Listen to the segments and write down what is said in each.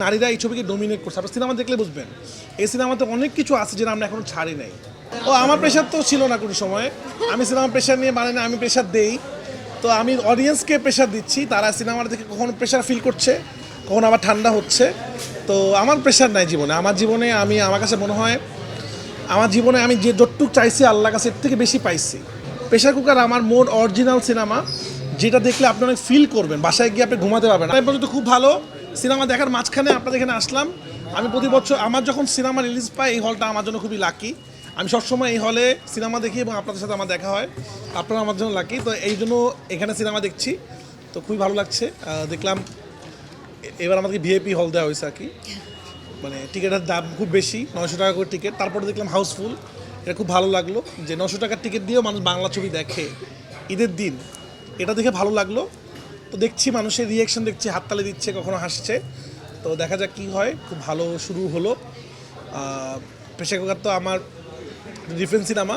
নারীরা এই ছবিকে ডমিনেট করছে। আপনার সিনেমা দেখলে বুঝবেন এই সিনেমাতে অনেক কিছু আছে যেটা আমরা এখনো ছাড়ি নাই। ও আমার প্রেশার তো ছিল না কোনো সময়, আমি সিনেমা প্রেশার নিয়ে বানাই না, আমি প্রেশার দেই। তো আমি অডিয়েন্সকে প্রেশার দিচ্ছি, তারা সিনেমাটা দেখে কখনো প্রেশার ফিল করছে, কখনো আবার ঠান্ডা হচ্ছে। তো আমার প্রেশার নাই জীবনে। আমার কাছে মনে হয় আমার জীবনে আমি যে যতটুকু চাইছি আল্লাহর কাছে এর থেকে বেশি পাইছি। প্রেশার কুকার আমার মোর অরিজিনাল সিনেমা, যেটা দেখলে আপনি অনেক ফিল করবেন, বাসায় গিয়ে আপনি ঘুমাতে পারবেন। এই পর্যন্ত খুব ভালো সিনেমা দেখার মাঝখানে আপনাদের এখানে আসলাম। আমি প্রতি বছর আমার যখন সিনেমা রিলিজ পাই, এই হলটা আমার জন্য খুবই লাকি। আমি সবসময় এই হলে সিনেমা দেখি এবং আপনাদের সাথে আমার দেখা হয়, আপনারা আমার জন্য লাকি। তো এই জন্য এখানে সিনেমা দেখছি, তো খুবই ভালো লাগছে। দেখলাম এবার আমাদেরকে ভিআইপি হল দেওয়া হয়েছে আর কি, মানে টিকিটের দাম খুব বেশি, 900 টাকা করে টিকিট। তারপরে দেখলাম হাউসফুল, এটা খুব ভালো লাগলো যে 900 টাকার টিকিট দিয়েও মানুষ বাংলা ছবি দেখে ঈদের দিন, এটা দেখে ভালো লাগলো। তো দেখছি মানুষের রিয়াকশন, দেখছি হাততালি দিচ্ছে, কখনো হাসছে। তো দেখা যাক কী হয়। খুব ভালো শুরু হলো। প্রেশার কুকার তো আমার ডিফারেন্ট সিনেমা,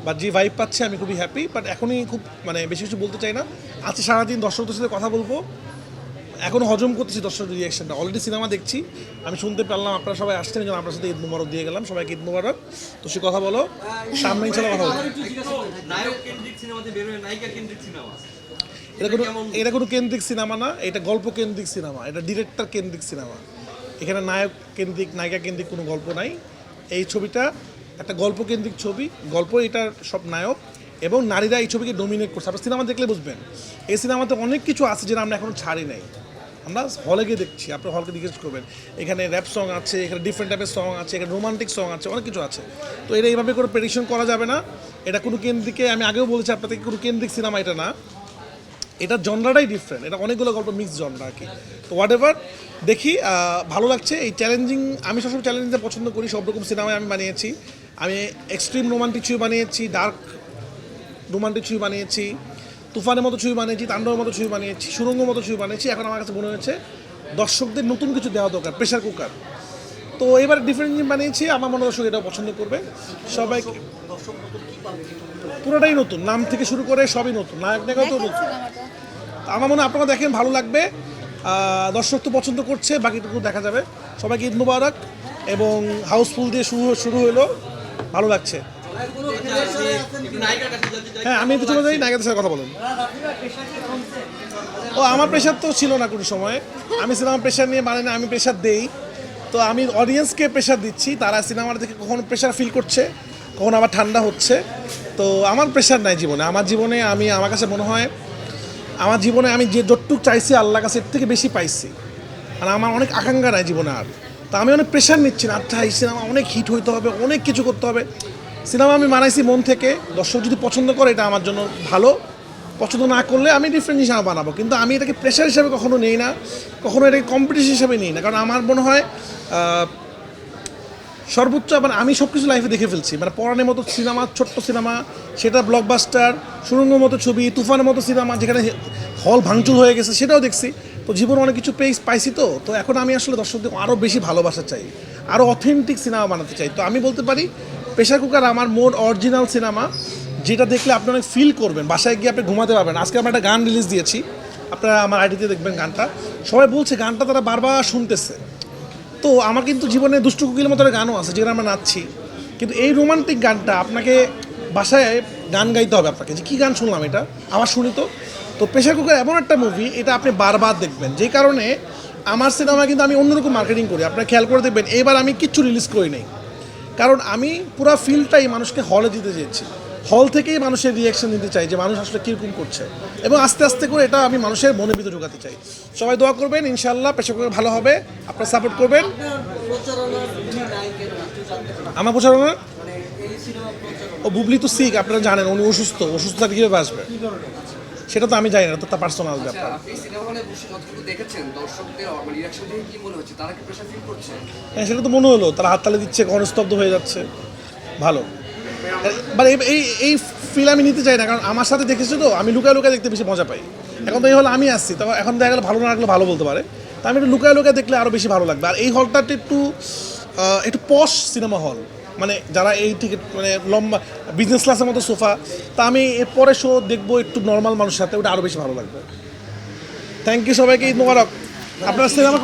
বা যে ভাইব পাচ্ছে আমি খুবই হ্যাপি। বাট এখনই খুব বেশি কিছু বলতে চাই না। আজকে সারাদিন দর্শকদের সাথে কথা বলবো, এখনও হজম করতেছি দর্শকের রিয়াকশনটা। অলরেডি সিনেমা দেখছি, আমি শুনতে পারলাম আপনারা সবাই আসছেন, যেন আপনার সাথে ঈদ মুবারক দিয়ে গেলাম। সবাইকে ঈদ মুবারক। তো সে কথা বলো, সামনে ইনশাল্লাহ কথা বলো। এটা কোনো কেন্দ্রিক সিনেমা না, এটা গল্প কেন্দ্রিক সিনেমা, এটা ডিরেক্টর কেন্দ্রিক সিনেমা। এখানে নায়ক কেন্দ্রিক, নায়িকা কেন্দ্রিক কোনো গল্প নাই। এই ছবিটা একটা গল্প কেন্দ্রিক ছবি, গল্প এটার সব নায়ক এবং নারীরা এই ছবিকে ডমিনেট করছে। আপনার সিনেমা দেখলে বুঝবেন এই সিনেমাতে অনেক কিছু আছে যেটা আমরা এখনো ছাড়ি নাই। আমরা হলে গিয়ে দেখছি, আপনার হলকে জিজ্ঞেস করবেন। এখানে র্যাপ সং আছে, এখানে ডিফারেন্ট টাইপের সং আছে, এখানে রোমান্টিক সং আছে, অনেক কিছু আছে। তো এটা এইভাবে করে প্রেডিকশন করা যাবে না। এটা কোনো কেন্দ্রিকে, আমি আগেও বলেছি আপনাদেরকে, কোনো কেন্দ্রিক সিনেমা এটা না। এটার জনরাটাই ডিফারেন্ট, এটা অনেকগুলো গল্প মিক্স জনরা আর কি। তো হোয়াট এভার, দেখি ভালো লাগছে। এই চ্যালেঞ্জিং, আমি সবসময় চ্যালেঞ্জিংটা পছন্দ করি। সব রকম সিনেমায় আমি বানিয়েছি। আমি এক্সট্রিম রোমান্টিক ছবি বানিয়েছি, ডার্ক রোমান্টিক ছবি বানিয়েছি, তুফানের মতো ছবি বানিয়েছি, তাণ্ডবের মতো ছবি বানিয়েছি, সুরঙ্গ মতো ছবি বানিয়েছি। এখন আমার কাছে মনে হয়েছে দর্শকদের নতুন কিছু দেওয়া দরকার, প্রেশার কুকার। তো এবার ডিফারেন্ট বানিয়েছি, আমার মনে দর্শক এটাও পছন্দ করবে। সবাই পুরোটাই নতুন, নাম থেকে শুরু করে সবই নতুন, নায়ক নায়িকাও তো নতুন। আমার মনে হয় আপনারা দেখেন ভালো লাগবে। দর্শক তো পছন্দ করছে, বাকিটুকু দেখা যাবে। সবাইকে ঈদ মুবারক, এবং হাউসফুল দিয়ে শুরু হলো, ভালো লাগছে। হ্যাঁ, আমি একটু চলে যাই, নায়িকাদের সাথে কথা বলেন। ও আমার প্রেশার তো ছিল না কোনো সময়, আমি সিনেমা প্রেশার নিয়ে বানাই না, আমি প্রেশার দেই। তো আমি অডিয়েন্সকে প্রেশার দিচ্ছি, তারা সিনেমাটা দেখে কখনো প্রেশার ফিল করছে, কখনো আবার ঠান্ডা হচ্ছে। তো আমার প্রেশার নাই জীবনে। আমার কাছে মনে হয় আমার জীবনে আমি যে যতটুকু চাইছি আল্লাহর কাছে এর থেকে বেশি পাইছি। আর আমার অনেক আকাঙ্ক্ষা নাই জীবনে আর। তা আমি অনেক প্রেশার নিচ্ছি না, আচ্ছা এই সিনেমা অনেক হিট হইতে হবে, অনেক কিছু করতে হবে। সিনেমা আমি বানাইছি মন থেকে, দর্শক যদি পছন্দ করে এটা আমার জন্য ভালো, পছন্দ না করলে আমি ডিফারেন্ট হিসাবে বানাবো। কিন্তু আমি এটাকে প্রেশার হিসাবে কখনো নেই না, কখনো এটাকে কম্পিটিশন হিসাবে নিই না। কারণ আমার মনে হয় সর্বোচ্চ আমি সব কিছু লাইফে দেখে ফেলছি। পরাণের মতো সিনেমা, ছোট্ট সিনেমা, সেটা ব্লকবাস্টার, সুরঙ্গের মতো ছবি, তুফানের মতো সিনেমা যেখানে হল ভাঙচুর হয়ে গেছে, সেটাও দেখছি। তো জীবনে অনেক কিছু পাইছি। তো এখন আমি আসলে দর্শকদের আরও বেশি ভালোবাসা চাই, আরও অথেন্টিক সিনেমা বানাতে চাই। তো আমি বলতে পারি প্রেশার কুকার আমার মোর অরিজিনাল সিনেমা, যেটা দেখলে আপনি অনেক ফিল করবেন, বাসায় গিয়ে আপনি ঘুমাতে পারবেন। আজকে আমরা একটা গান রিলিজ দিয়েছি, আপনারা আমার আইডিতে দেখবেন গানটা। সবাই বলছে গানটা তারা বারবার শুনতেছে। তো আমার কিন্তু জীবনে দুষ্টু কুকিলের মতো একটা গানও আছে যেখানে আমরা নাচছি। কিন্তু এই রোমান্টিক গানটা আপনাকে বাসায় গান গাইতে হবে আপনাকে, যে কী গান শুনলাম এটা আবার শুনি। তো প্রেশার কুকার এমন একটা মুভি, এটা আপনি বারবার দেখবেন। যেই কারণে আমার সিনেমা কিন্তু আমি অন্যরকম মার্কেটিং করি। আপনারা খেয়াল করে দেখবেন, এবার আমি কিচ্ছু রিলিজ করি নাই, কারণ আমি পুরো ফিলটাই মানুষকে হলে দিতে চেয়েছি। হল থেকেই মানুষের রিয়াকশন নিতে চাই, যে মানুষ আসলে কীরকম করছে, এবং আস্তে আস্তে করে এটা আমি মানুষের মনের ভিতরে ঢোকাতে চাই। সবাই দোয়া করবেন, ইনশাআল্লাহ প্রেশার কুকার ভালো হবে, আপনারা সাপোর্ট করবেন। আমার প্রচারণা ও বুবলি তো সিক, আপনারা জানেন উনি অসুস্থ থাকলে কীভাবে আসবে সেটা তো আমি জানি না, তো তার পার্সোনাল ব্যাপার। হ্যাঁ, সেটা তো মনে হলো, তারা হাততালি দিচ্ছে, গণস্তব্ধ হয়ে যাচ্ছে, ভালো। বাট এই ফিল আমি নিতে চাই না, কারণ আমার সাথে দেখেছি তো, আমি লুকায় লুকায় দেখতে বেশি মজা পাই। এখন তো এই হলে আমি আসছি, তবে এখন দেখা গেলে ভালো না লাগলে ভালো বলতে পারে, তা আমি একটু লুকায় লুকায় দেখলে আরও বেশি ভালো লাগবে। আর এই হলটাতে একটু পশ সিনেমা হল, যারা এই টিকিট লম্বা বিজনেস ক্লাসের মতো সোফা, তা আমি এরপরে শো দেখবো একটু নর্মাল মানুষের সাথে, ওটা আরও বেশি ভালো লাগবে। থ্যাংক ইউ সবাইকে, ঈদ মোবারক। আপনারা সিনেমা